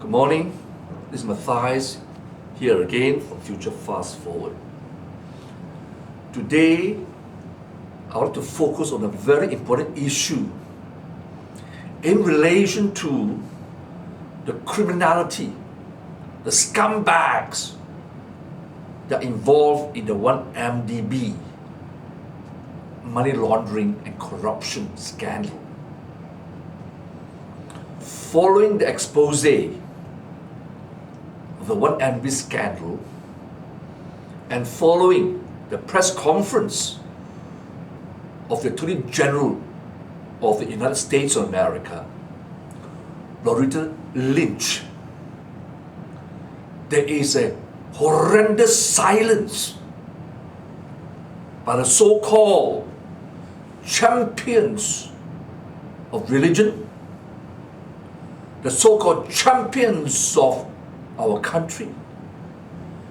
Good morning, this is Matthias here again for Future Fast Forward. Today, I want to focus on a very important issue in relation to the criminality, the scumbags that are involved in the 1MDB money laundering and corruption scandal. Following the expose of the 1MDB scandal and following the press conference of the Attorney General of the United States of America, Auditor Lynch, there is a horrendous silence by the so-called champions of religion, the so-called champions of our country,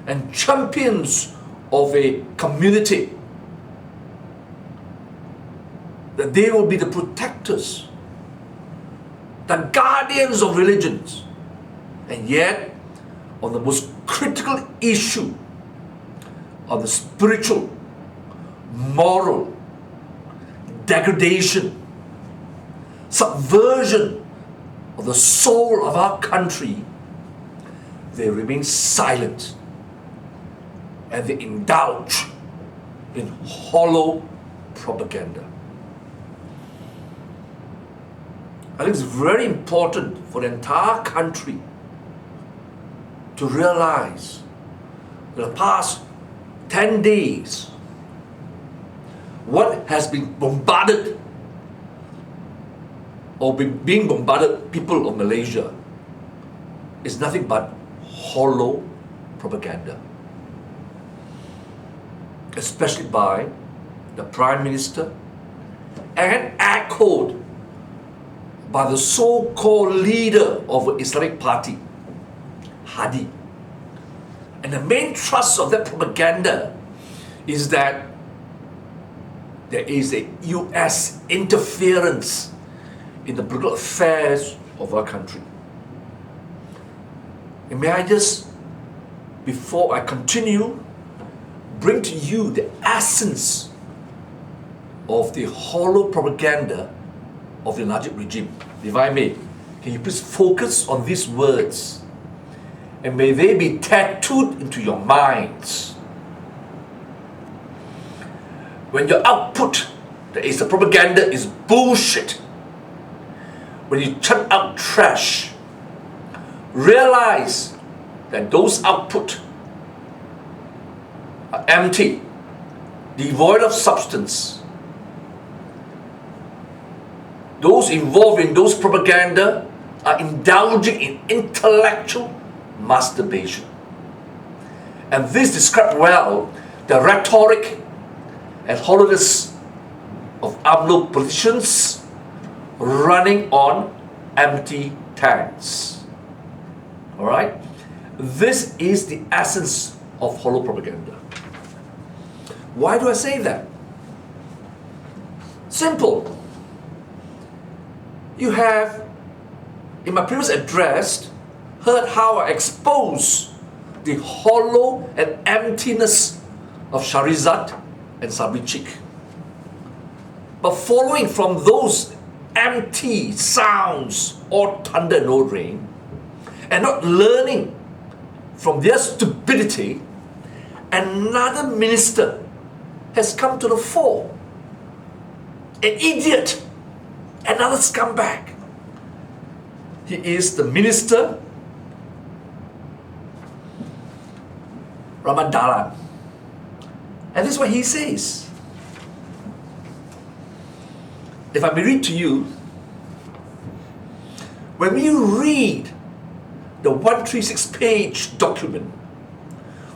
and champions of a community, that they will be the protectors, the guardians of religions. And yet, on the most critical issue of the spiritual, moral degradation, subversion of the soul of our country, they remain silent and they indulge in hollow propaganda. I think it's very important for the entire country to realize that the past 10 days, what has been bombarded or being bombarded people of Malaysia is nothing but hollow propaganda, especially by the Prime Minister and echoed by the so-called leader of the Islamic Party, Hadi. And the main thrust of that propaganda is that there is a US interference in the political affairs of our country. And may I just, before I continue, bring to you the essence of the hollow propaganda of the Najib regime. If I may, can you please focus on these words, and may they be tattooed into your minds. When your output, that is the propaganda, is bullshit, when you churn out trash, realize that those output are empty, devoid of substance. Those involved in those propaganda are indulging in intellectual masturbation. And this describes well the rhetoric and hollowness of AMLO politicians running on empty tanks. Alright? This is the essence of hollow propaganda. Why do I say that? Simple. You have, in my previous address, heard how I expose the hollow and emptiness of Sharizat and Sabri Chik. But following from those empty sounds, or thunder, no rain, and not learning from their stupidity, another minister has come to the fore. An idiot, another scumbag. He is the minister Ramadalan. And this is what he says. If I may read to you, when we read the 136-page document,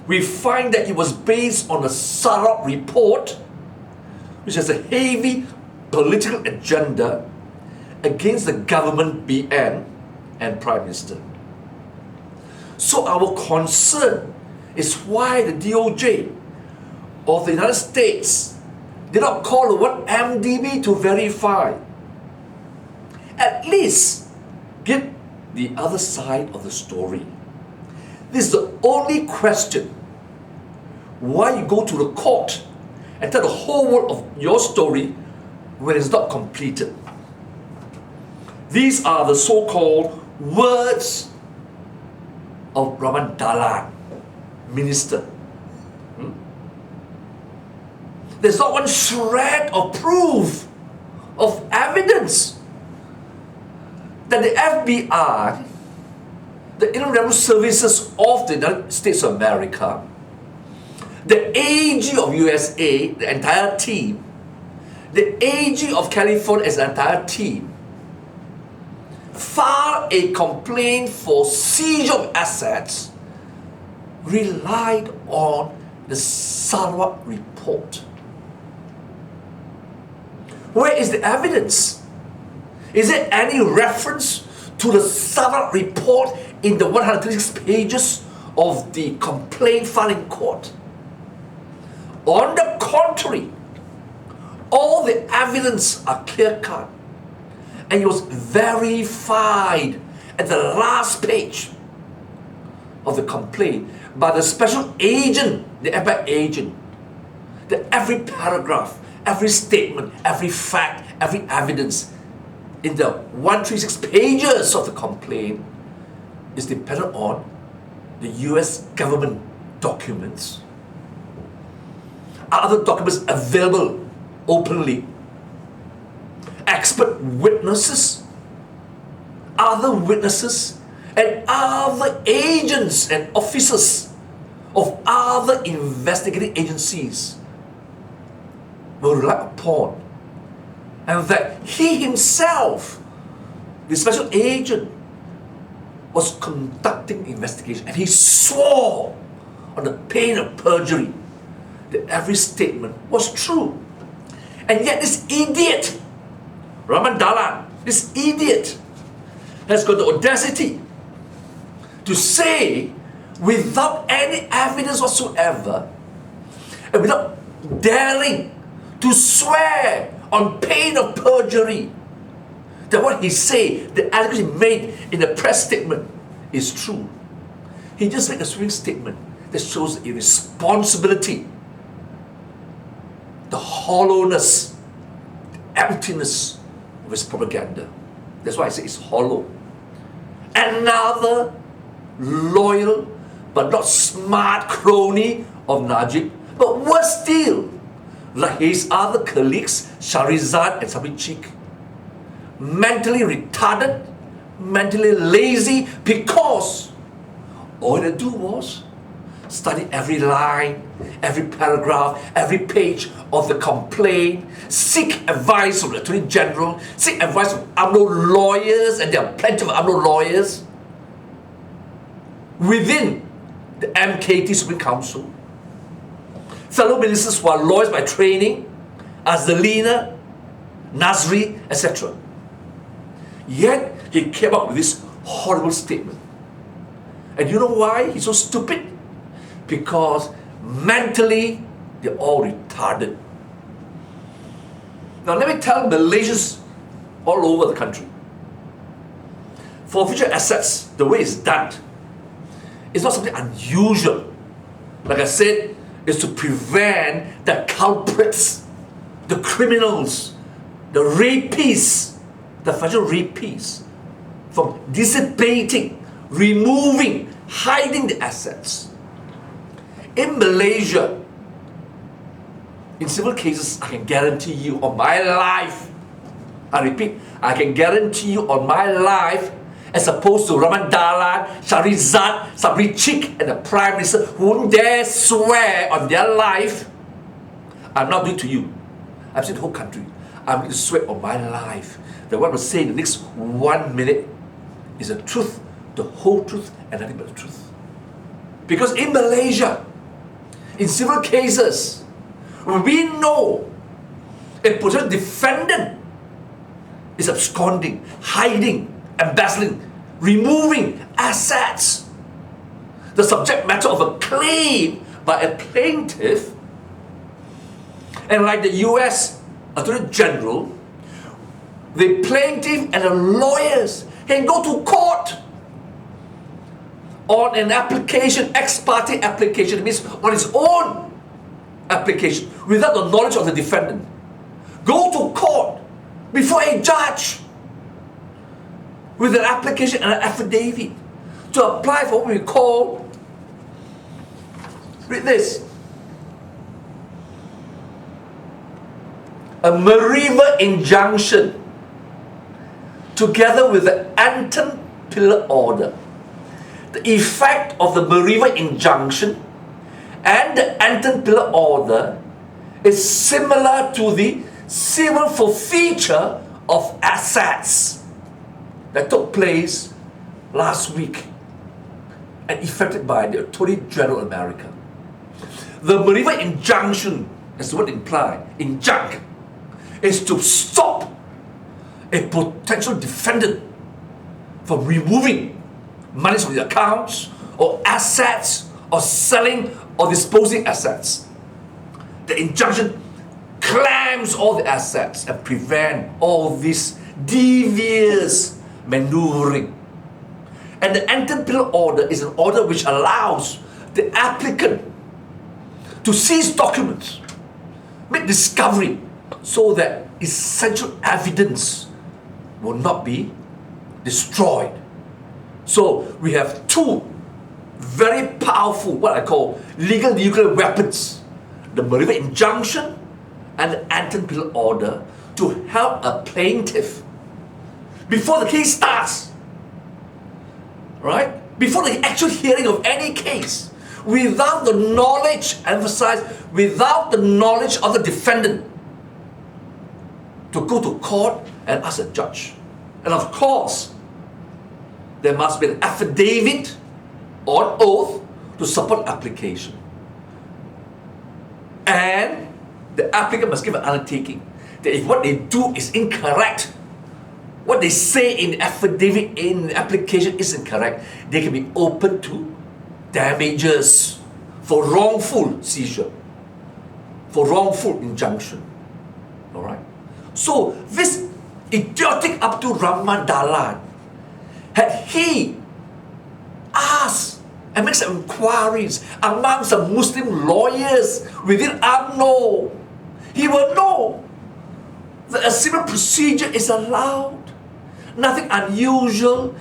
we find that it was based on a Sarab report, which has a heavy political agenda against the government BN and Prime Minister. So our concern is why the DOJ of the United States did not call the 1MDB to verify. At least give the other side of the story. This is the only question why you go to the court and tell the whole world of your story when it's not completed. These are the so-called words of Rahman Dahlan, minister. There's not one shred of proof, of evidence that the FBI, the Internal Revenue Services of the United States of America, the AG of USA, the entire team, the AG of California as an entire team, filed a complaint for seizure of assets, relied on the Sarawak report. Where is the evidence? Is there any reference to the Sarawak report in the 136 pages of the complaint filed in court? On the contrary, all the evidence are clear-cut, and it was verified at the last page of the complaint by the special agent, the FBI agent, that every paragraph, every statement, every fact, every evidence in the 136 pages of the complaint is dependent on the US government documents. Are other documents available openly? Expert witnesses, other witnesses, and other agents and officers of other investigating agencies were relied upon, and that he himself, the special agent, was conducting investigation, and he swore on the pain of perjury that every statement was true. And yet this idiot, Rahman Dahlan, this idiot, has got the audacity to say, without any evidence whatsoever, and without daring to swear on pain of perjury, that what he said, the allegations he made in the press statement is true. He just made a sweeping statement that shows the irresponsibility, the hollowness, the emptiness of his propaganda. That's why I say it's hollow. Another loyal but not smart crony of Najib, but worse still, like his other colleagues, Shahrizad and Sabri, mentally retarded, mentally lazy, because all they do was study every line, every paragraph, every page of the complaint, seek advice from the Attorney General, seek advice from UMNO lawyers, and there are plenty of UMNO lawyers within the MKT Supreme Council, fellow ministers who are lawyers by training, Azalina, Nazri, etc. Yet he came up with this horrible statement. And you know why he's so stupid? Because mentally they're all retarded. Now let me tell Malaysians all over the country, for future assets, the way it's done, it's not something unusual. Like I said, it's to prevent the culprits, the criminals, the rapists, the financial rapists, from dissipating, removing, hiding the assets. In Malaysia, in civil cases, I can guarantee you on my life, I repeat, I can guarantee you on my life, as opposed to Rahman Dahlan, Shahrizad, Sabri, and the Prime Minister who wouldn't dare swear on their life. I'm not doing it to you. I'm saying the whole country. I'm going to swear on my life that what I'm say in the next 1 minute is the truth, the whole truth, and nothing but the truth. Because in Malaysia, in civil cases, we know a potential defendant is absconding, hiding, embezzling, removing assets, the subject matter of a claim by a plaintiff, and like the US Attorney General, the plaintiff and the lawyers can go to court on an application, ex parte application, it means on its own application, without the knowledge of the defendant, go to court before a judge with an application and an affidavit to apply for what we call, read this, a Mariva injunction together with the Anton Pillar order. The effect of the Mariva injunction and the Anton Pillar order is similar to the civil forfeiture of assets that took place last week and effected by the Attorney General of America. The Mariva injunction, as the word implies, injunct, is to stop a potential defendant from removing money from the accounts or assets or selling or disposing assets. The injunction clams all the assets and prevent all this devious maneuvering. And the Anton Pillar order is an order which allows the applicant to seize documents, make discovery, so that essential evidence will not be destroyed. So we have two very powerful, what I call legal nuclear weapons, the Mariva injunction and the Anton Pillar order, to help a plaintiff before the case starts, right? Before the actual hearing of any case, without the knowledge, emphasize, without the knowledge of the defendant, to go to court and ask a judge. And of course, there must be an affidavit on oath to support application. And the applicant must give an undertaking that if what they do is incorrect, what they say in the affidavit, in the application is incorrect, they can be open to damages for wrongful seizure, for wrongful injunction. Alright? So this idiotic Abdul Rahman Dahlan, had he asked and make some inquiries among some Muslim lawyers within UMNO, he will know that a civil procedure is allowed. Nothing unusual.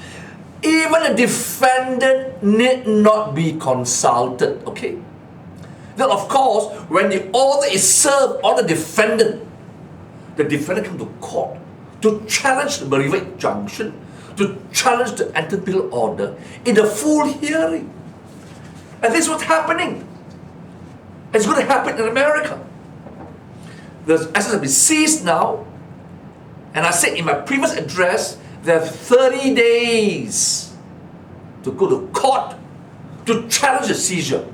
Even a defendant need not be consulted. Okay? Then of course, when the order is served on the defendant come to court to challenge the Mariva injunction, to challenge the Anton Pillar order in a full hearing. And this is what's happening. It's going to happen in America. The assets have been seized now, and I said in my previous address, they have 30 days to go to court to challenge the seizure,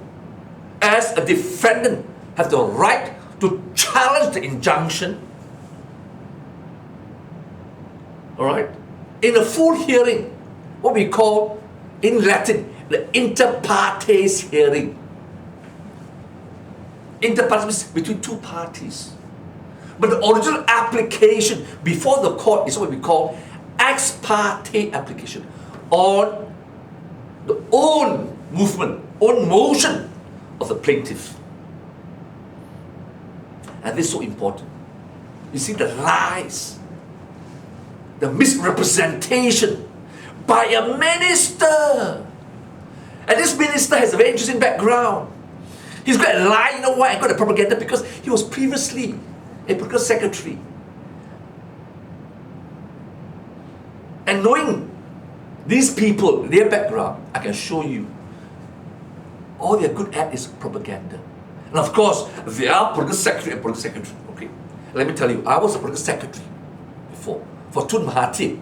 as a defendant has the right to challenge the injunction. Alright? In a full hearing, what we call in Latin the inter partes hearing. Inter partes means between two parties. But the original application before the court is what we call ex parte application, on the own movement, own motion of the plaintiff. And this is so important. You see the lies, the misrepresentation by a minister. And this minister has a very interesting background. He's got a lie, you know why? I got a propaganda because he was previously a political secretary. And knowing these people, their background, I can show you all they're good at is propaganda. And of course, they are political secretary and political secretary. Okay, let me tell you, I was a political secretary before for Tun Mahathir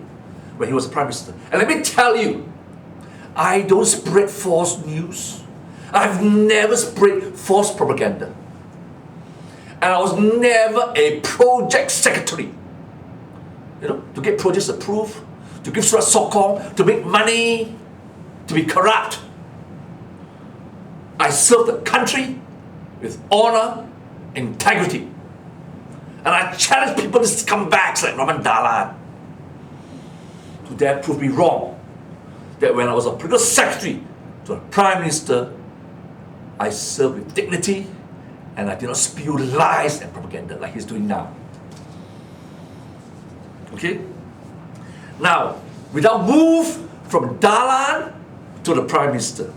when he was prime minister. And let me tell you, I don't spread false news. I've never spread false propaganda. And I was never a project secretary. You know, to get projects approved, to give surat sokong, to make money, to be corrupt. I served the country with honor, integrity. And I challenge people to come back like Rahman Dahlan to dare prove me wrong. That when I was a political secretary to the Prime Minister, I serve with dignity and I do not spew lies and propaganda like he's doing now. Okay? Now, we now move from Dalan to the Prime Minister.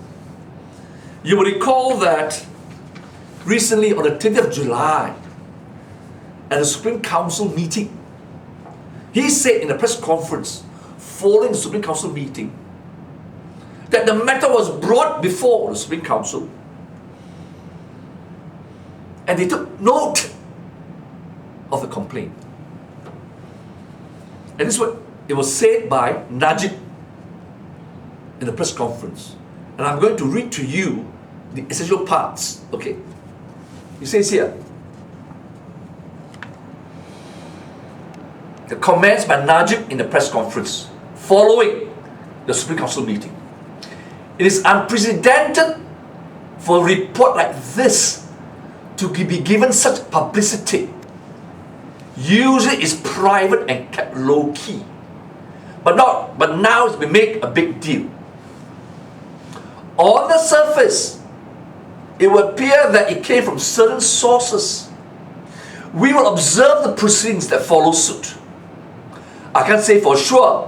You will recall that recently on the 20th of July, at the Supreme Council meeting, he said in a press conference following the Supreme Council meeting that the matter was brought before the Supreme Council and they took note of the complaint. And this is what it was said by Najib in the press conference. And I'm going to read to you the essential parts. Okay. It says here, the comments by Najib in the press conference following the Supreme Council meeting. It is unprecedented for a report like this to be given such publicity. Usually it's private and kept low key. But now it's been made a big deal. On the surface, it will appear that it came from certain sources. We will observe the proceedings that follow suit. I can't say for sure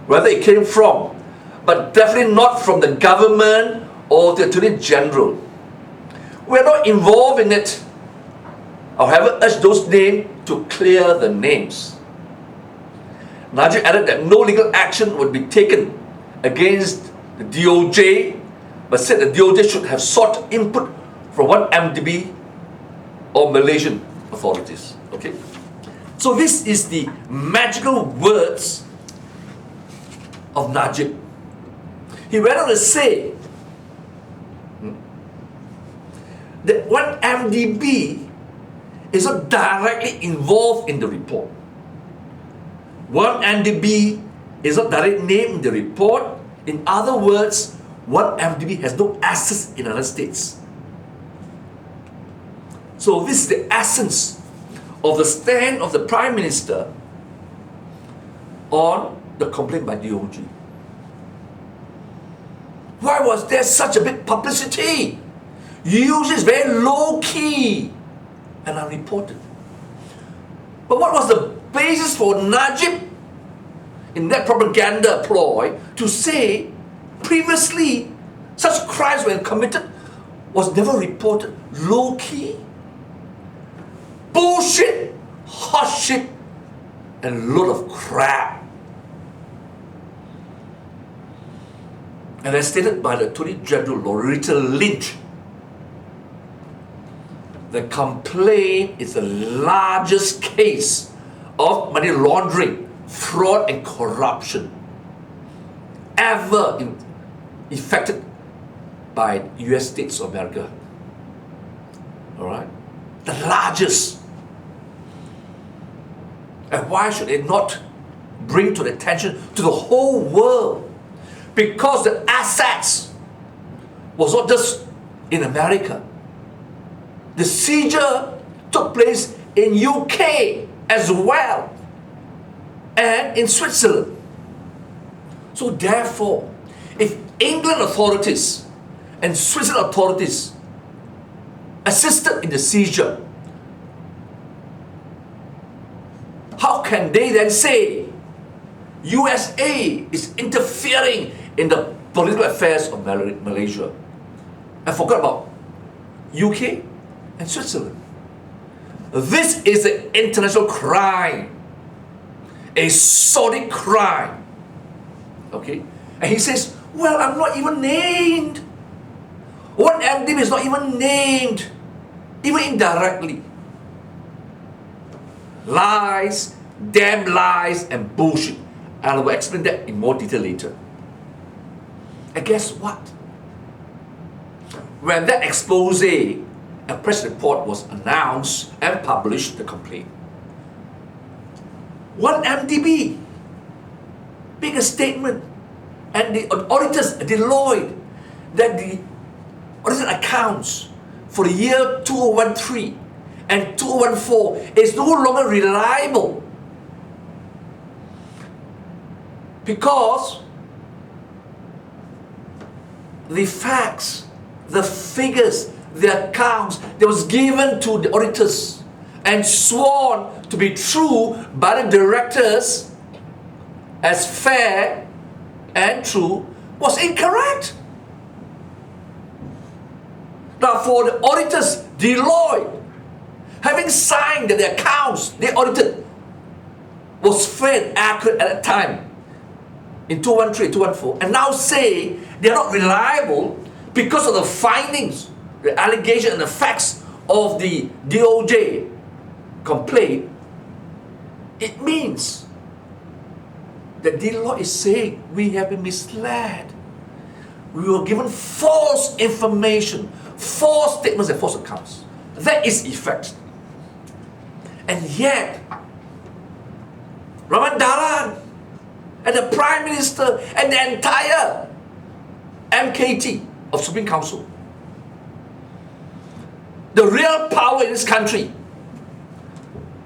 whether it came from, but definitely not from the government or the Attorney General. We are not involved in it. However, urge those named to clear the names. Najib added that no legal action would be taken against the DOJ, but said the DOJ should have sought input from 1MDB or Malaysian authorities. Okay? So this is the magical words of Najib. He went on to say that 1MDB is not directly involved in the report. 1MDB is not directly named in the report. In other words, 1MDB has no assets in the United States. So this is the essence of the stand of the Prime Minister on the complaint by DOJ. Why was there such a big publicity? Usually it's very low-key and unreported. But what was the basis for Najib in that propaganda ploy to say previously such crimes when committed was never reported? Low-key? Bullshit, hot shit, and load of crap. And as stated by the Attorney General Loretta Lynch, the complaint is the largest case of money laundering, fraud and corruption ever effected by US States of America. Alright? The largest. And why should it not bring to the attention to the whole world? Because the assets was not just in America. The seizure took place in UK as well and in Switzerland. So therefore, if England authorities and Switzerland authorities assisted in the seizure, how can they then say USA is interfering in the political affairs of Malaysia and forgot about UK and Switzerland? This is an international crime, a sordid crime. Okay? And he says, well, I'm not even named. 1MDB is not even named, even indirectly. Lies, damn lies, and bullshit. And I will explain that in more detail later. And guess what? When that expose, a press report was announced and published, the complaint, 1MDB made a statement, and the auditors, Deloitte, that the audited accounts for the year 2013 and 2014 is no longer reliable because the facts, the figures, the accounts that was given to the auditors and sworn to be true by the directors as fair and true was incorrect. Now for the auditors, Deloitte, having signed that the accounts they audited was fair and accurate at that time in 2013, 2014, and now say they are not reliable because of the findings, the allegation and the facts of the DOJ complaint, it means that Deloitte is saying we have been misled. We were given false information, false statements and false accounts. That is effect. And yet, Raman Dalan and the Prime Minister and the entire MKT of Supreme Council, the real power in this country,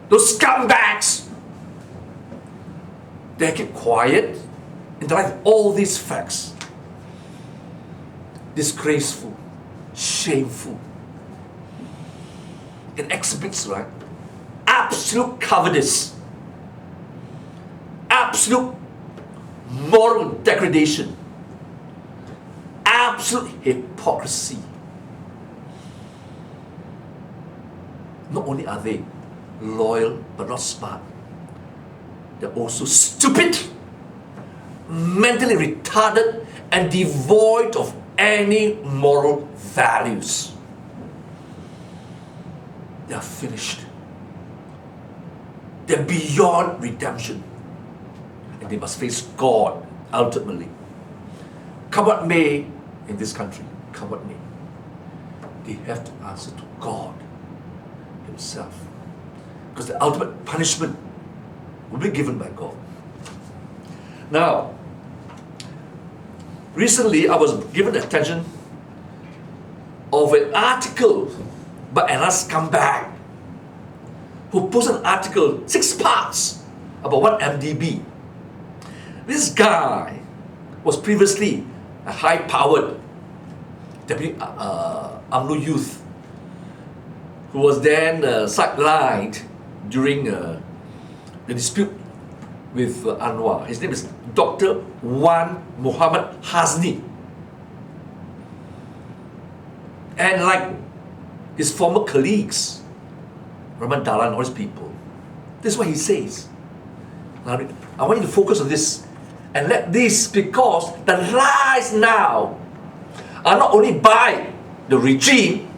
those scumbags, they keep quiet in the light of all these facts. Disgraceful, shameful. It exhibits, right, absolute cowardice, absolute moral degradation, absolute hypocrisy. Not only are they loyal but not smart, they're also stupid, mentally retarded, and devoid of any moral values. They are finished. They're beyond redemption. And they must face God ultimately. Come what may in this country, come what may, they have to answer to God Himself. Because the ultimate punishment will be given by God. Now, recently I was given the attention of an article by another scumbag who posted an article, 6 parts, about 1MDB. This guy was previously a high-powered deputy UMNO youth who was then sidelined during the dispute with Anwar. His name is Dr. Wan Muhammad Hasni. And like his former colleagues, Raman Dalan and all his people, this is what he says. Now, I want you to focus on this and let this, because the lies now are not only by the regime,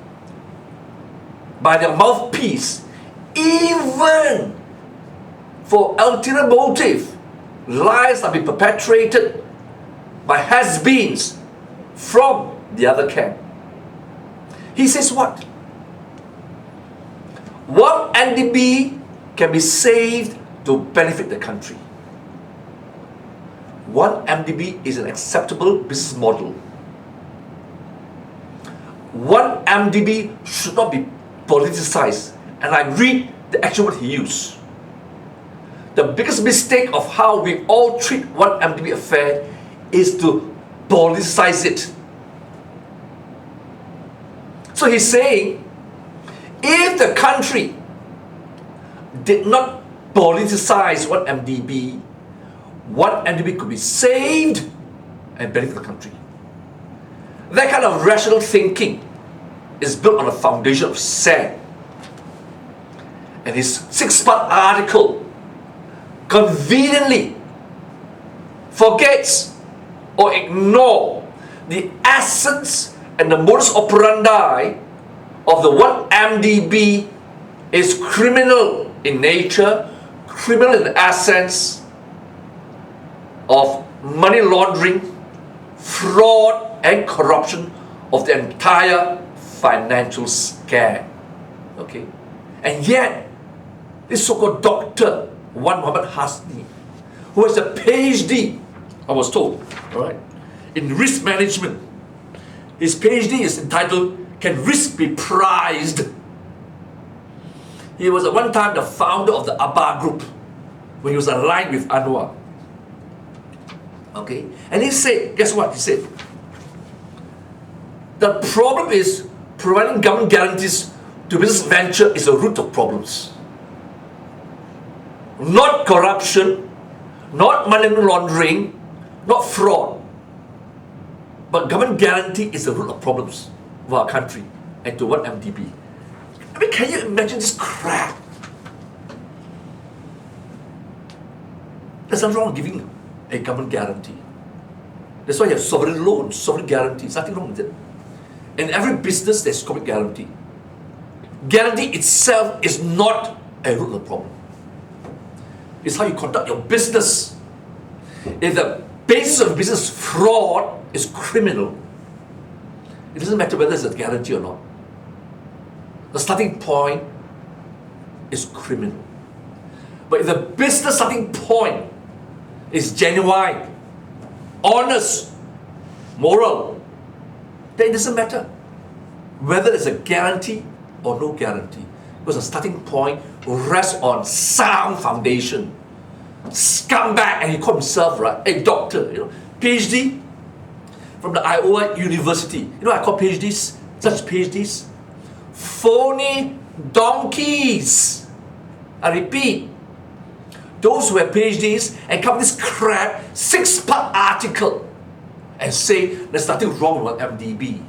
by their mouthpiece, even for ulterior motive, lies are being perpetrated by has-beens from the other camp. He says what? What NDB can be saved to benefit the country. One MDB is an acceptable business model. One MDB should not be politicized. And I read the actual word he used. The biggest mistake of how we all treat one MDB affair is to politicize it. So he's saying, if the country did not politicize one MDB could be saved and benefit the country. That kind of rational thinking is built on a foundation of sand. And his 6-part article conveniently forgets or ignores the essence and the modus operandi of the 1MDB is criminal in nature, criminal in the essence of money laundering, fraud and corruption of the entire financial scam. Okay? And yet, this so-called Dr. Wan Muhammad Hasni, who has a PhD, I was told, right, in risk management. His PhD is entitled, Can Risk Be Priced? He was at one time the founder of the Abba Group when he was aligned with Anwar. Okay? And he said, guess what? He said, The problem is providing government guarantees to business venture is the root of problems. Not corruption, not money laundering, not fraud. But government guarantee is the root of problems of our country and to 1MDB. I mean, can you imagine this crap? There's nothing wrong with giving a government guarantee. That's why you have sovereign loans, sovereign guarantees, nothing wrong with it. In every business, there's corporate guarantee. Guarantee itself is not a root of the problem. It's how you conduct your business. If the basis of business fraud is criminal, it doesn't matter whether it's a guarantee or not. The starting point is criminal. But if the business starting point is genuine, honest, moral, then it doesn't matter whether it's a guarantee or no guarantee, because the starting point rests on sound foundation. Scumbag, and he called himself, right, a doctor, PhD from the Iowa University. You know what I call PhDs? Such PhDs? Phony donkeys. I repeat, those who have PhDs and come with this crap 6-part article and say there's nothing wrong with MDB.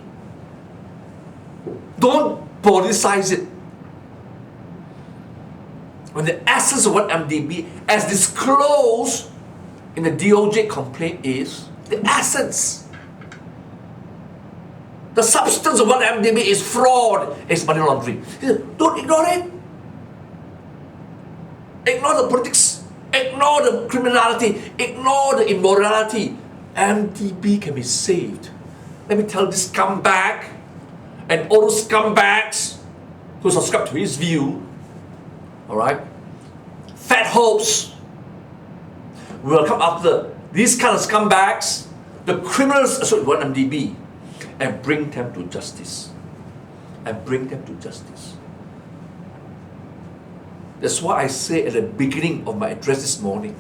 Don't politicize it. When the essence of what MDB, as disclosed in the DOJ complaint, is the essence. The substance of what MDB is fraud, is money laundering. Don't ignore it. Ignore the politics. Ignore the criminality. Ignore the immorality. MDB can be saved. Let me tell this scumbag and all those scumbags who subscribe to his view, alright, fat hopes will come after these kind of scumbags, the criminals associated with MDB, and bring them to justice. And bring them to justice. That's why I say at the beginning of my address this morning,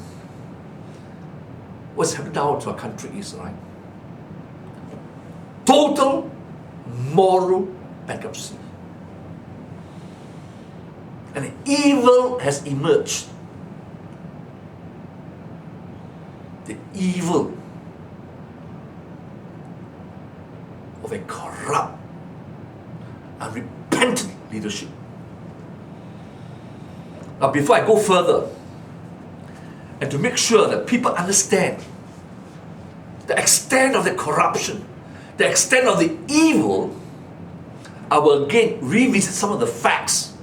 what's happening now to our country is, right, total moral bankruptcy. And evil has emerged. The evil of a corrupt, unrepentant leadership. Now, before I go further, and to make sure that people understand the extent of the corruption, the extent of the evil, I will again revisit some of the facts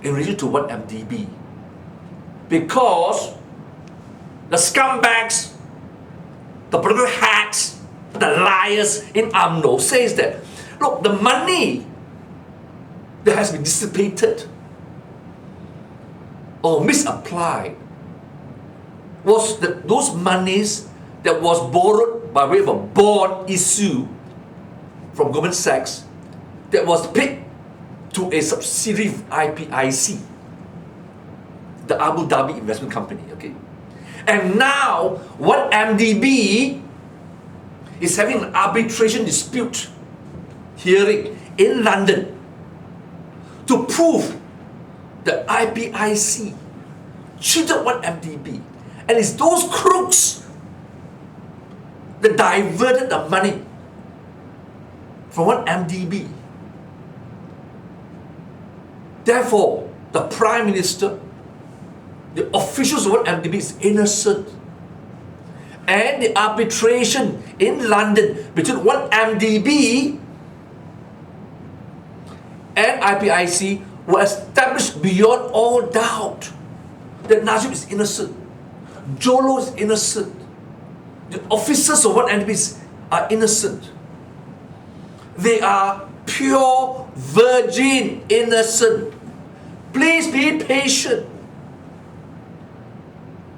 in relation to 1MDB. Because the scumbags, the political hacks, the liars in UMNO says that, look, the money that has been dissipated or misapplied was those monies that was borrowed by way of a bond issue from Goldman Sachs that was paid to a subsidiary of IPIC, the Abu Dhabi investment company, okay? And now, 1MDB is having an arbitration dispute hearing in London to prove that IPIC cheated 1MDB. And it's those crooks that diverted the money from 1MDB. Therefore, the Prime Minister, the officials of 1MDB is innocent. And the arbitration in London between 1MDB and IPIC was established beyond all doubt that Najib is innocent. Jolo is innocent. The officers of 1MDB are innocent. They are pure, virgin, innocent. Please be patient.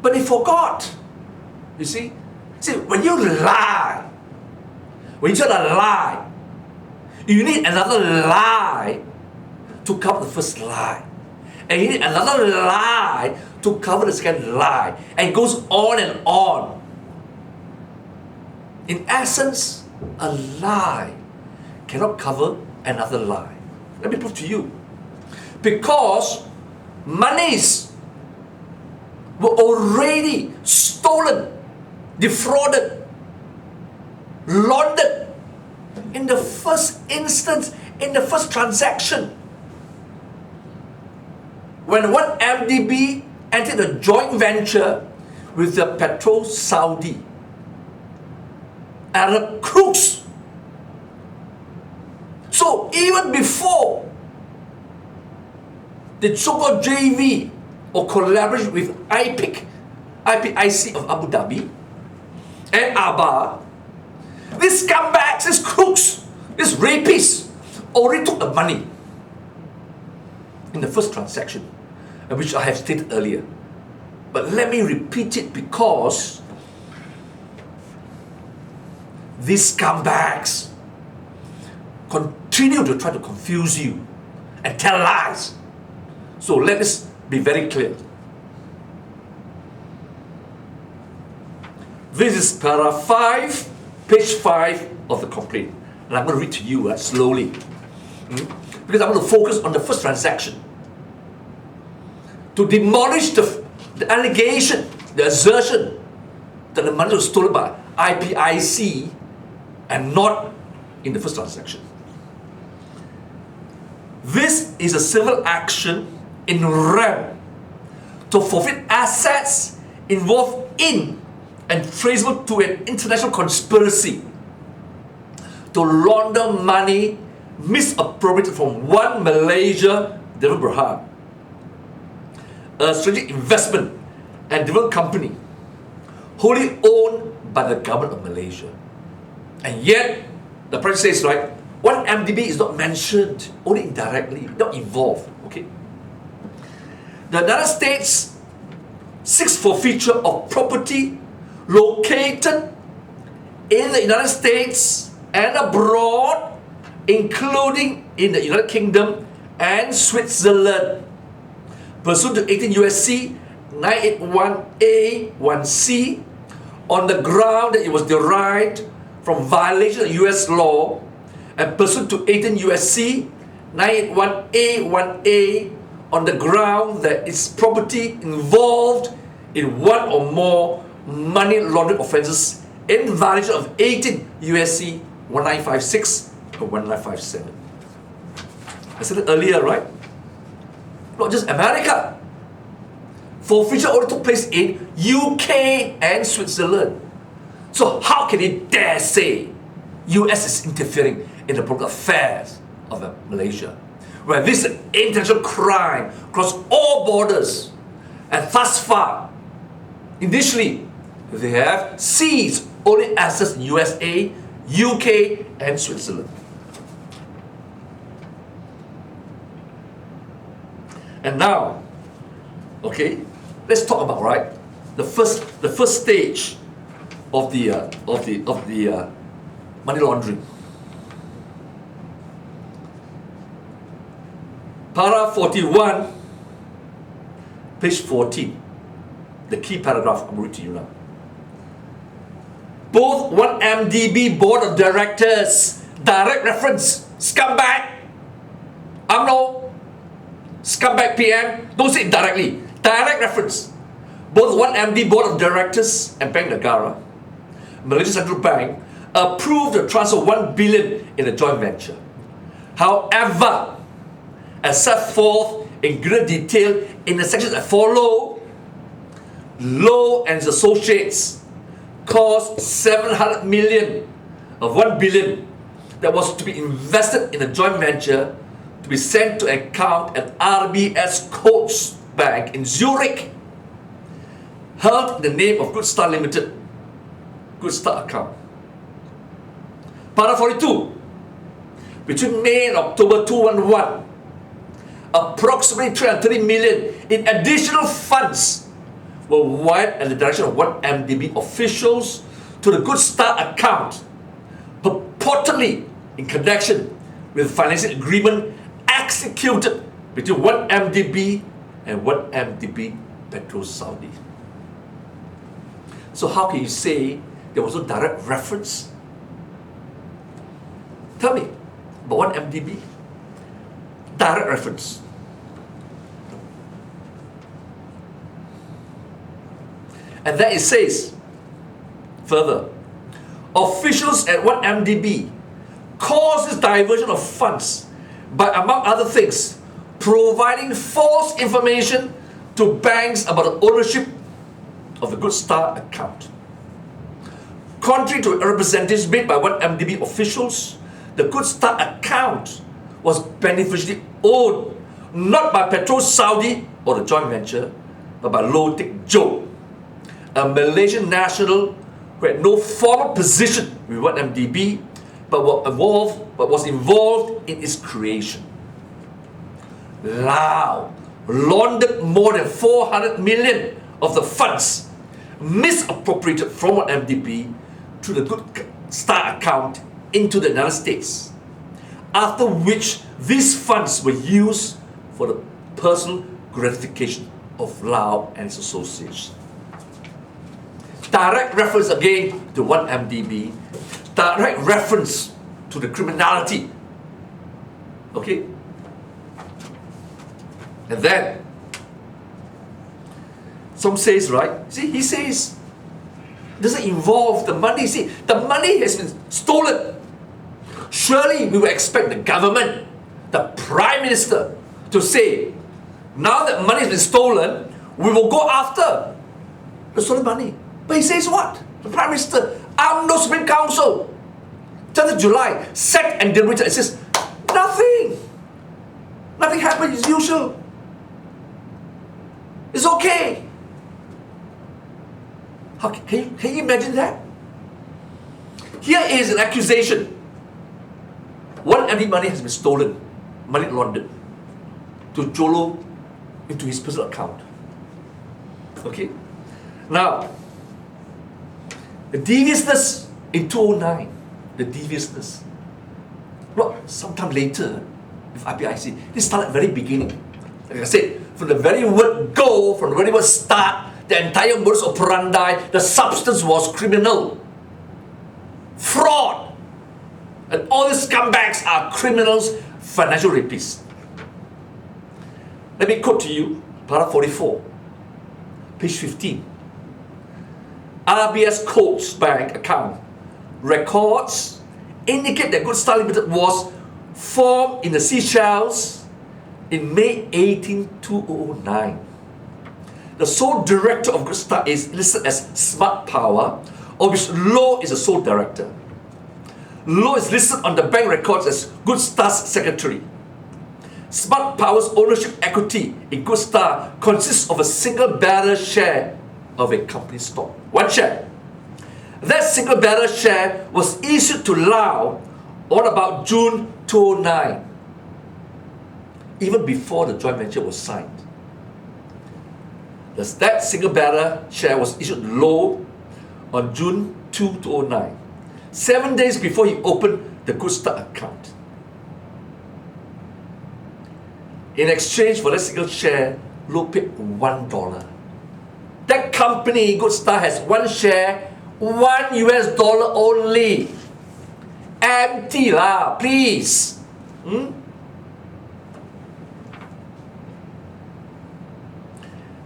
But they forgot. You see? See, when you lie, when you tell a lie, you need another lie to cover the first lie. And you need another lie to cover the second lie. And it goes on and on. In essence, a lie cannot cover another lie. Let me prove to you. Because monies were already stolen, defrauded, laundered in the first instance, in the first transaction. When 1MDB entered a joint venture with the Petrol Saudi Arab crooks. So even before the so-called JV or collaboration with IPIC of Abu Dhabi and ABA, these scumbags, these crooks, these rapists already took the money in the first transaction, which I have stated earlier. But let me repeat it because these scumbags continue to try to confuse you and tell lies. So let us be very clear. This is para 5, page 5 of the complaint. And I'm going to read to you slowly. Because I'm going to focus on the first transaction. To demolish the allegation, the assertion that the money was stolen by IPIC and not in the first transaction. This is a civil action in RAM to forfeit assets involved in and traceable to an international conspiracy to launder money misappropriated from One Malaysia Development Berhad, a strategic investment and development company wholly owned by the government of Malaysia. And yet, the president says, right, 1MDB is not mentioned, only indirectly, not involved. Okay. The United States seeks forfeiture of property located in the United States and abroad, including in the United Kingdom and Switzerland, pursuant to 18 USC 981A1C, on the ground that it was derived from violation of US law, and pursuant to 18 USC 981A1A, on the ground that its property involved in one or more money laundering offences in violation of 18 USC 1956 or 1957. I said it earlier, right? Not just America. Forfeiture only took place in UK and Switzerland. So how can he dare say US is interfering in the political affairs of Malaysia, where this is an international crime across all borders? And thus far, initially, they have seized only assets in USA, UK, and Switzerland. And now, okay, let's talk about, right, the first stage of the money laundering. Para 41, page 14, the key paragraph I'm reading to you now. Both 1MDB board of directors, direct reference, scumbag, UMNO, scumbag PM, don't say it directly, direct reference. Both 1MD board of directors and Bank Negara, Malaysia Central Bank, approved the transfer of 1 billion in a joint venture. However, as set forth in greater detail in the sections that follow, Low and his associates caused 700 million of 1 billion that was to be invested in a joint venture to be sent to an account at RBS Coats Bank in Zurich, held in the name of Good Start Limited, Good Start account. Para 42, between May and October 2011, approximately 330 million in additional funds were wired at the direction of 1MDB officials to the Good Start account, purportedly in connection with financing agreement executed between 1MDB and 1MDB Petrol Saudi. So how can you say there was no direct reference? Tell me, But 1MDB, direct reference. And then it says, further, officials at 1MDB causes diversion of funds by, among other things, providing false information to banks about the ownership of the Good Start account. Contrary to representations made by 1MDB officials, the Good Start account was beneficially owned not by Petro Saudi or the joint venture, but by Loh Teck Joe, a Malaysian national who had no formal position with 1MDB, but was involved in its creation. Lao laundered more than 400 million of the funds misappropriated from 1MDB through the Good Start account into the United States, after which these funds were used for the personal gratification of Lao and its associates. Direct reference again to 1MDB, direct reference to the criminality. Okay? And then, some says, right? See, he says, doesn't involve the money. See, the money has been stolen. Surely we would expect the government, the Prime Minister, to say, now that money has been stolen, we will go after the stolen money. But he says what? The Prime Minister, UMNO Supreme Council, 10th of July, sat and deliberated and says, nothing. Nothing happened as usual. It's okay. How, can you imagine that? Here is an accusation. 1MD money has been stolen, money laundered, to Jolo into his personal account. Okay? Now, the deviousness in 2009, the deviousness. Not sometime later with IPIC. This started at the very beginning. Like I said, from the very word go, from the very word start, the entire modus operandi, the substance was criminal. Fraud. And all these scumbags are criminals, financial rapists. Let me quote to you, paragraph 44, page 15. RBS Coates Bank account records indicate that Good Start Limited was formed in the Seychelles in May 18, 2009. The sole director of Good Start is listed as Smart Power, of which Loh is the sole director. Loh is listed on the bank records as Good Start's secretary. Smart Power's ownership equity in Good Start consists of a single bearer share of a company stock. One share. That single bearer share was issued to Lao on about June 2009, even before the joint venture was signed. That single bearer share was issued to Loh on June 2, 2009, 7 days before he opened the Good Start account. In exchange for that single share, Loh paid $1. That company, Good Start, has one share, $1 only. Empty lah, please.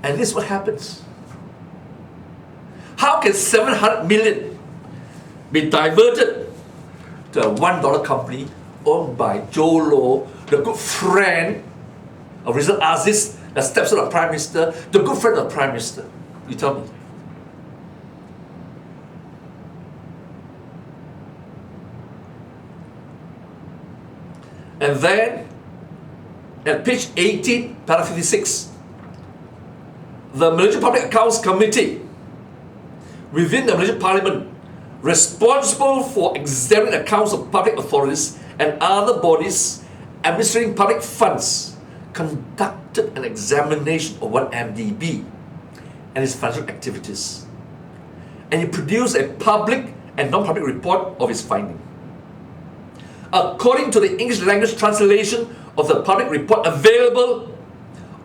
And this is what happens. How can 700 million be diverted to a $1 company owned by Joe Loh, the good friend of Rizal Aziz, the stepson of the Prime Minister, the good friend of the Prime Minister? You tell me. And then, at page 18, paragraph 56, the Malaysian Public Accounts Committee within the Malaysian Parliament responsible for examining accounts of public authorities and other bodies administering public funds conducted an examination of 1MDB and its financial activities, and it produced a public and non-public report of its finding. According to the English language translation of the public report available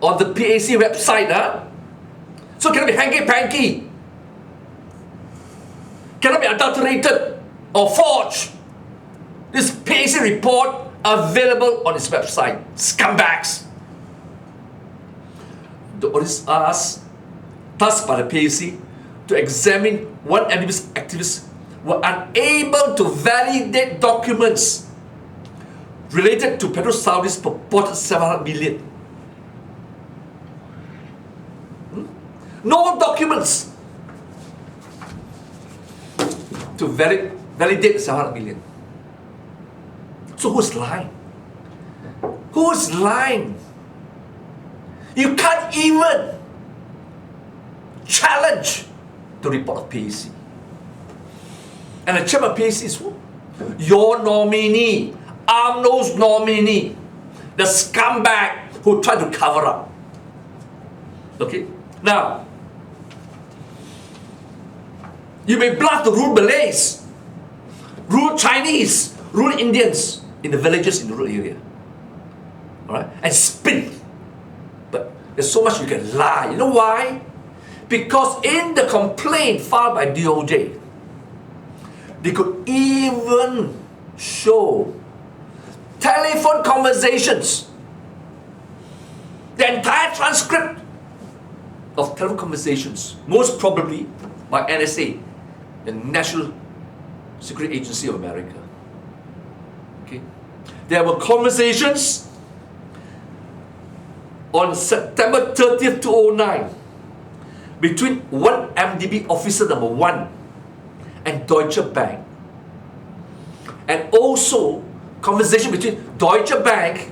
on the PAC website, so it cannot be hanky-panky, cannot be adulterated or forged. This PAC report available on its website. Scumbags. The audit asked, tasked by the PAC, to examine one activists were unable to validate documents related to Petro Saudi's purported 700 million. No documents to validate 700 million. So who's lying? Who's lying? You can't even challenge the report of PAC. And the chairman of PAC is who? Your nominee, UMNO's nominee, the scumbag who tried to cover up. Okay? Now, you may bluff the rude Malays, rude Chinese, rude Indians in the villages in the rural area. Alright? And spin. But there's so much you can lie. You know why? Because in the complaint filed by DOJ, they could even show telephone conversations, the entire transcript of telephone conversations, most probably by NSA, the National Security Agency of America. Okay, there were conversations on September 30th, 2009, between one MDB officer number 1 and Deutsche Bank, and also conversation between Deutsche Bank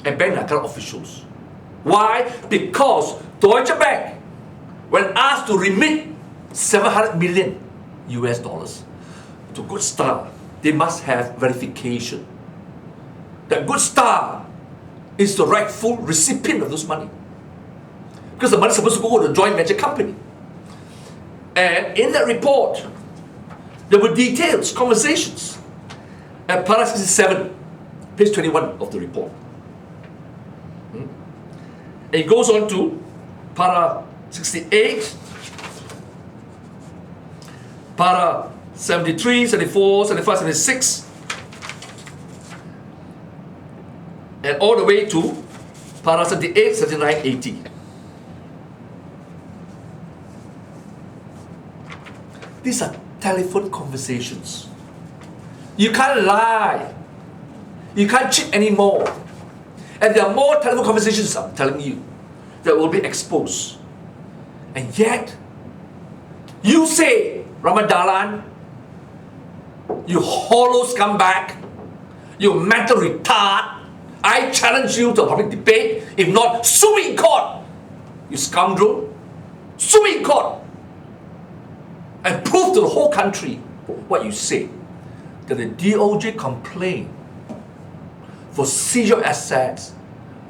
and Bank Negara officials. Why? Because Deutsche Bank, when asked to remit 700 million US dollars to Good Star, they must have verification that Good Star is the rightful recipient of this money, because the money is supposed to go to the joint venture company. And in that report, there were details, conversations. At para 67, page 21 of the report. And it goes on to para 68, para 73, 74, 75, 76, and all the way to para 78, 79, 80. These are telephone conversations. You can't lie. You can't cheat anymore. And there are more telephone conversations, I'm telling you, that will be exposed. And yet, you say, Ramadalan, you hollow scumbag, you mental retard, I challenge you to a public debate. If not, sue me in court, you scoundrel. Sue me in court. And prove to the whole country what you say. That the DOJ complaint for seizure of assets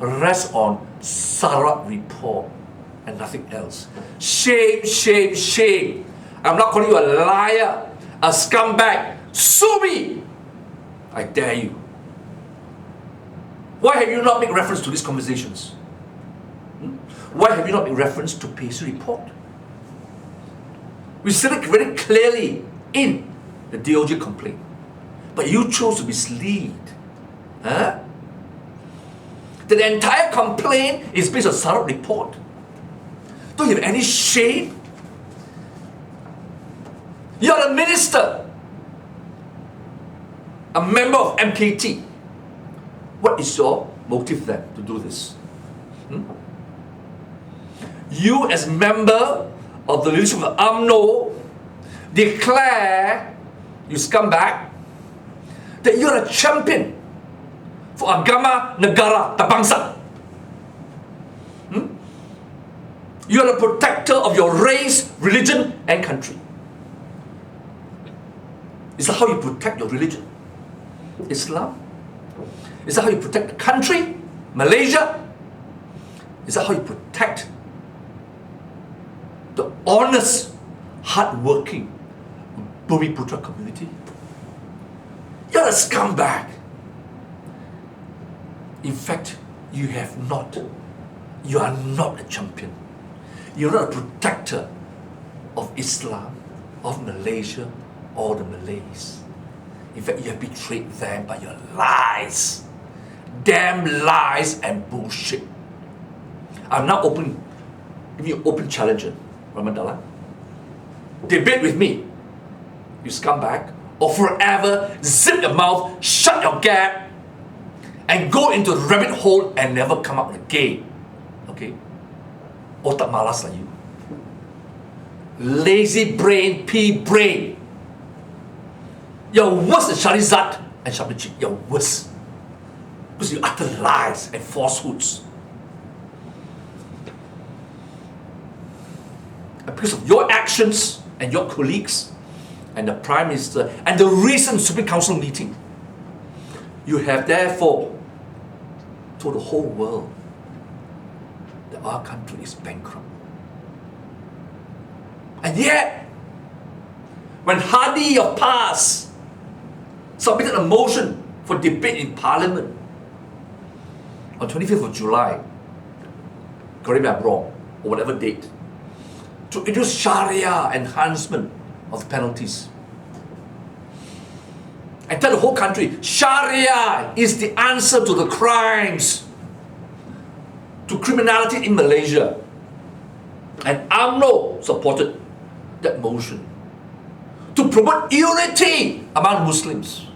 rests on Sarat report and nothing else. Shame, shame, shame. I'm not calling you a liar, a scumbag. Sue me! I dare you. Why have you not made reference to these conversations? Why have you not made reference to PAC report? We said it very clearly in the DOJ complaint. But you chose to mislead. Huh? That the entire complaint is based on Sarat report. Don't you have any shame? You're a minister, a member of MKT. What is your motive then to do this? You as member of the leadership of UMNO declare, you scumbag, that you're a champion for agama negara bangsa. You're a protector of your race, religion, and country. Is that how you protect your religion? Islam? Is that how you protect the country? Malaysia? Is that how you protect the honest, hard-working Bumiputra community? You're a scumbag. In fact, you are not a champion. You're not a protector of Islam, of Malaysia, or the Malays. In fact, you have betrayed them by your lies. damn lies and bullshit. I'm now give me an open challenge, Ramadala. Debate with me, you scumbag, or forever zip your mouth, shut your gap, and go into the rabbit hole and never come out again. Okay? Otak malas lah you. Lazy brain, pea brain. You're worse than Sharizat and Shabrichik. You're worse. Because you utter lies and falsehoods. And because of your actions and your colleagues and the Prime Minister and the recent Supreme Council meeting, you have therefore told the whole world that our country is bankrupt. And yet, when Hadi of PAS submitted a motion for debate in Parliament on 25th of July, correct me if I'm wrong, or whatever date, to introduce Sharia enhancement of the penalties. And tell the whole country, Sharia is the answer to the crimes, to criminality in Malaysia. And UMNO supported that motion to promote unity among Muslims.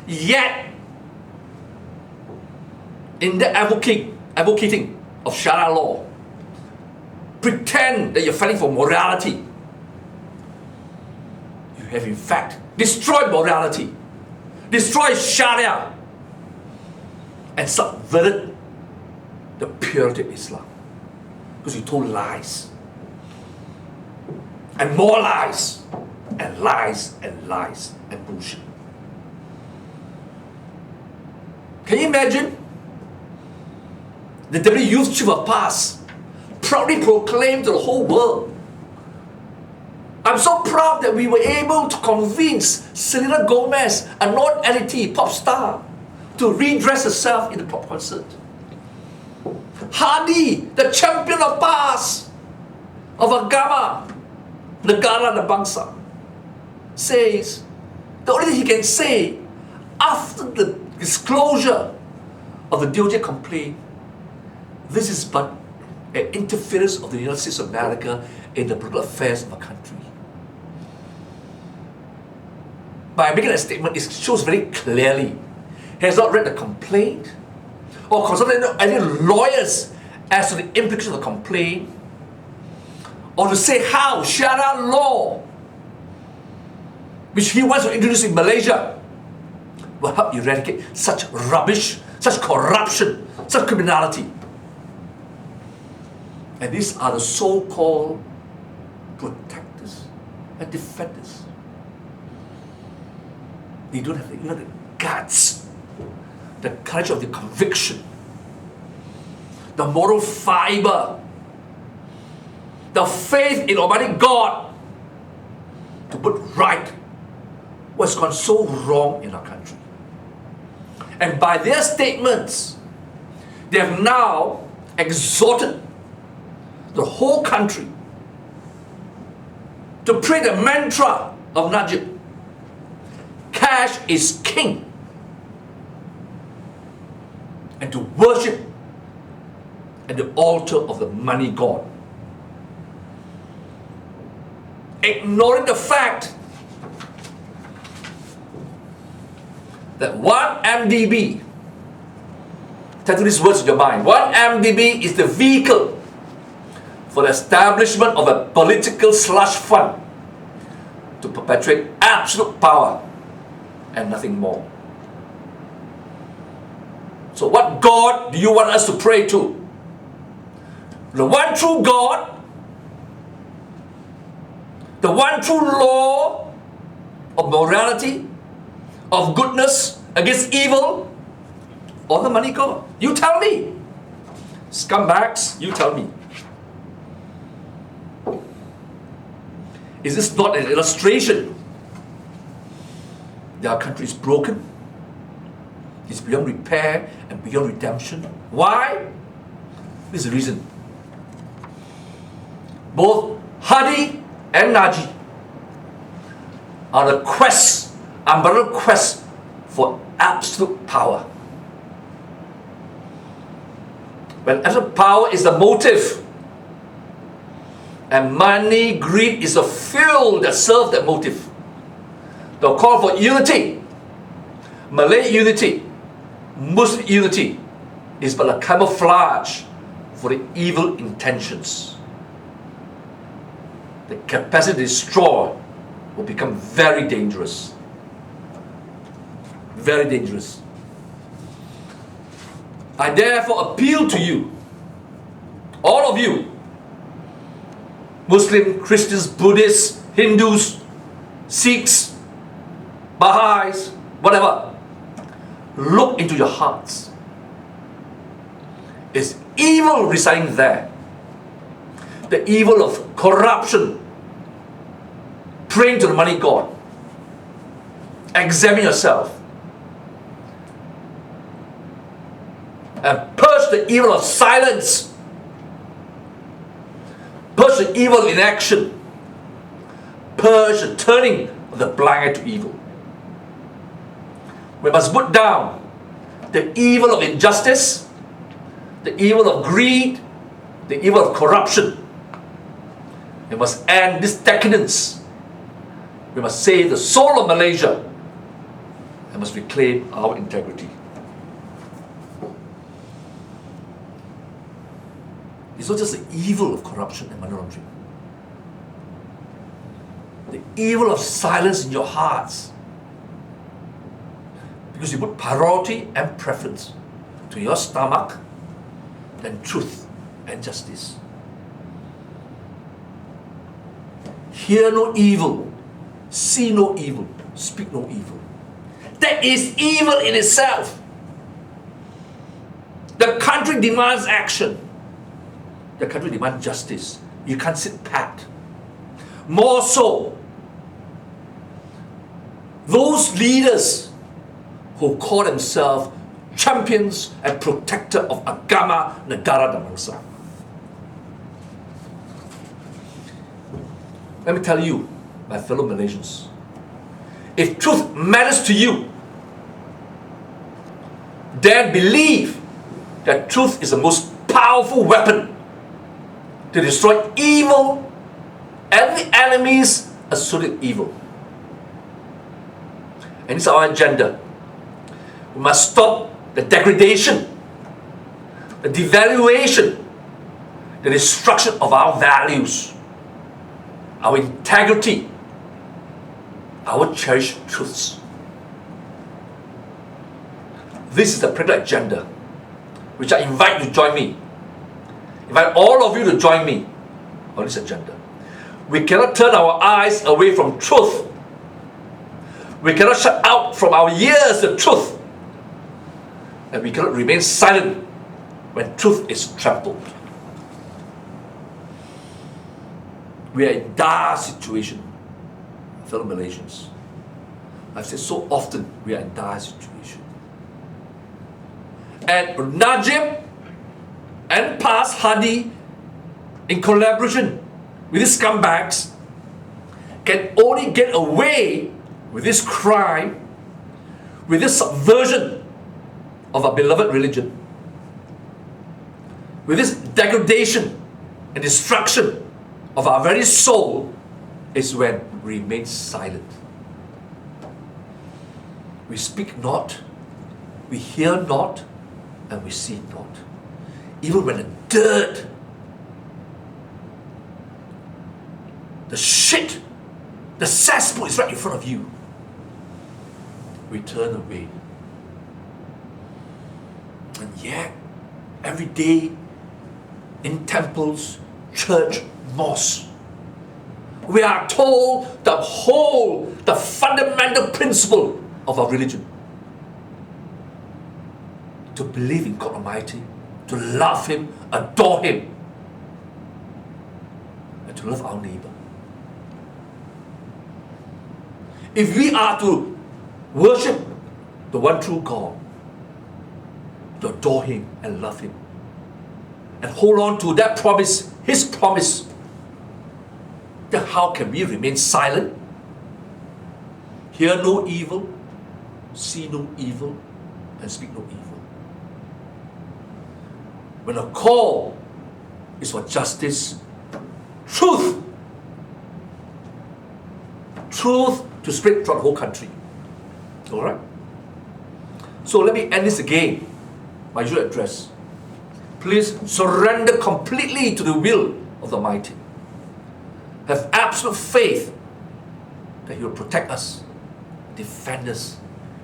Yet, in the advocating of Sharia law, pretend that you're fighting for morality. You have in fact destroyed morality, destroyed Sharia, and subverted the purity of Islam. Because you told lies. And more lies. And lies and lies and bullshit. Can you imagine? The Deputy Youth Chief of PAS proudly proclaimed to the whole world, I'm so proud that we were able to convince Selena Gomez, a non-LT pop star, to redress herself in the pop concert. Hadi, the champion of PAS, of Agama, Negara dan Bangsa, says the only thing he can say after the disclosure of the DOJ complaint, this is but an interference of the United States of America in the political affairs of a country. By making that statement, it shows very clearly he has not read the complaint or consulted any lawyers as to the implications of the complaint, or to say how Sharia law, which he wants to introduce in Malaysia, will help eradicate such rubbish, such corruption, such criminality. And these are the so-called protectors and defenders. They don't have the guts, the courage of the conviction, the moral fiber, the faith in Almighty God to put right what's gone so wrong in our country. And by their statements, they have now exhorted the whole country to pray the mantra of Najib: cash is king, and to worship at the altar of the money god, ignoring the fact that 1 MDB, tattoo these words in your mind, 1 MDB is the vehicle for the establishment of a political slush fund to perpetuate absolute power and nothing more. So what God do you want us to pray to? The one true God, the one true law of morality, of goodness against evil, or the money god? You tell me. Scumbags, you tell me. Is this not an illustration that our country is broken? It's beyond repair and beyond redemption. Why? This is the reason. Both Hadi and Najib are the quest, umbrella quest for absolute power. When absolute power is the motive, and money, greed is the fuel that serves that motive. The call for unity, Malay unity, Muslim unity, is but a camouflage for the evil intentions. The capacity to destroy will become very dangerous. Very dangerous. I therefore appeal to you, all of you, Muslim, Christians, Buddhists, Hindus, Sikhs, Baha'is, whatever. Look into your hearts. Is evil residing there? The evil of corruption, praying to the money god. Examine yourself. And purge the evil of silence. Purge the evil of inaction. Purge the turning of the blind eye to evil. We must put down the evil of injustice, the evil of greed, the evil of corruption. We must end this decadence. We must save the soul of Malaysia and must reclaim our integrity. It's not just the evil of corruption and money laundering. The evil of silence in your hearts. Because you put priority and preference to your stomach than truth and justice. Hear no evil, see no evil, speak no evil. That is evil in itself. The country demands action. The country demands justice. You can't sit pat. More so, those leaders who call themselves champions and protector of agama negara dan bangsa. Let me tell you, my fellow Malaysians, if truth matters to you, then believe that truth is the most powerful weapon to destroy evil and the enemies associated with evil. And it's our agenda. We must stop the degradation, the devaluation, the destruction of our values, our integrity, our cherished truths. This is the practical agenda which I invite you to join me. Invite all of you to join me on this agenda. We cannot turn our eyes away from truth. We cannot shut out from our ears the truth. And we cannot remain silent when truth is trampled. We are in dire situation, fellow Malaysians. I've said so often, we are in dire situation. And Najib and past Hadi, in collaboration with these scumbags, can only get away with this crime, with this subversion of our beloved religion, with this degradation and destruction of our very soul, is when we remain silent. We speak not, we hear not, and we see not. Even when the dirt, the shit, the cesspool is right in front of you, we turn away. And yet, every day in temples, church, mosques, we are told the fundamental principle of our religion: to believe in God Almighty, to love Him, adore Him, and to love our neighbor. If we are to worship the one true God, to adore Him and love Him, and hold on to that promise, His promise, then how can we remain silent? Hear no evil, see no evil, and speak no evil. when the call is for justice, truth. Truth to spread throughout the whole country. Alright? So let me end this again, my usual address. Please surrender completely to the will of the Almighty. Have absolute faith that He will protect us, defend us,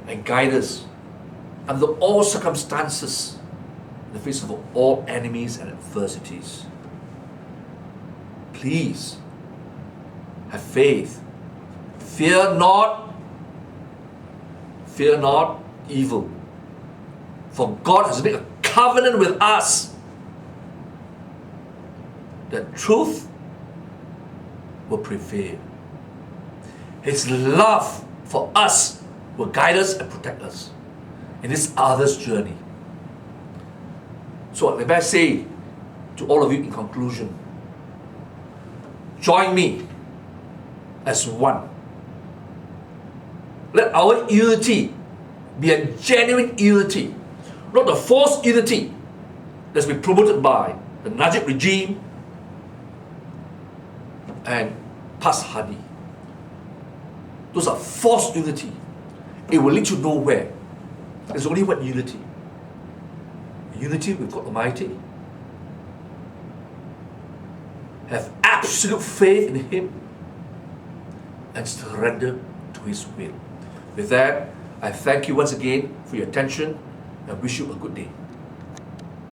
and guide us under all circumstances in the face of all enemies and adversities. Please have faith. Fear not evil. For God has made a covenant with us that truth will prevail. His love for us will guide us and protect us in this other's journey. So let me say to all of you in conclusion, join me as one. Let our unity be a genuine unity, not a false unity that's been promoted by the Najib regime and past Hadi. Those are false unity. It will lead you nowhere. There's only one unity. Unity with God Almighty. Have absolute faith in Him and surrender to His will. With that, I thank you once again for your attention and wish you a good day.